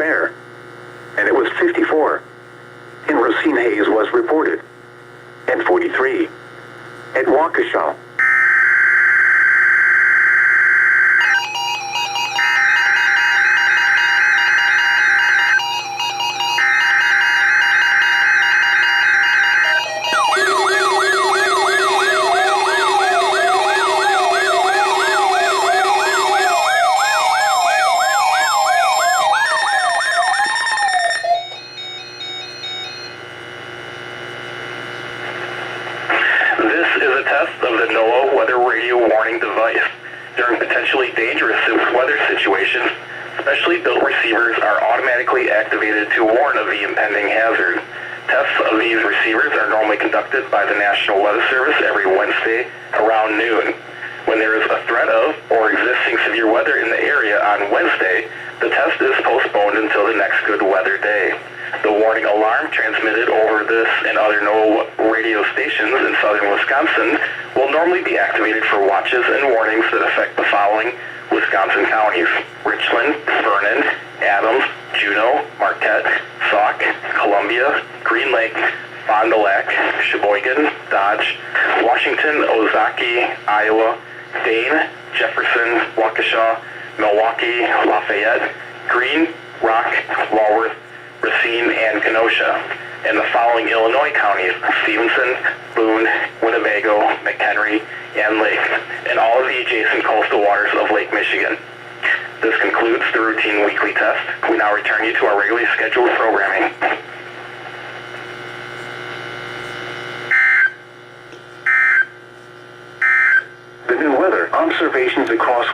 air, and it was 54. In Racine, haze was reported, and 43 at Waukesha. Of the NOAA weather radio warning device. During potentially dangerous weather situations, specially built receivers are automatically activated to warn of the impending hazard. Tests of these receivers are normally conducted by the National Weather Service every Wednesday around noon. When there is a threat of or existing severe weather in the area on Wednesday, the test is postponed until the next good weather day. The warning alarm transmitted over this and other NOAA radio stations in southern Wisconsin will normally be activated for watches and warnings that affect the following Wisconsin counties: Richland, Vernon, Adams, Juneau, Marquette, Sauk, Columbia, Green Lake, Fond du Lac, Sheboygan, Dodge, Washington, Ozaukee, Iowa, Dane, Jefferson, Waukesha, Milwaukee, Lafayette, Greene, Rock, Walworth, Racine, and Kenosha, and the following Illinois counties: Stevenson, Boone, Winnebago, McHenry, and Lake, and all of the adjacent coastal waters of Lake Michigan. This concludes the routine weekly test. We now return you to our regularly scheduled programming. The new weather observations across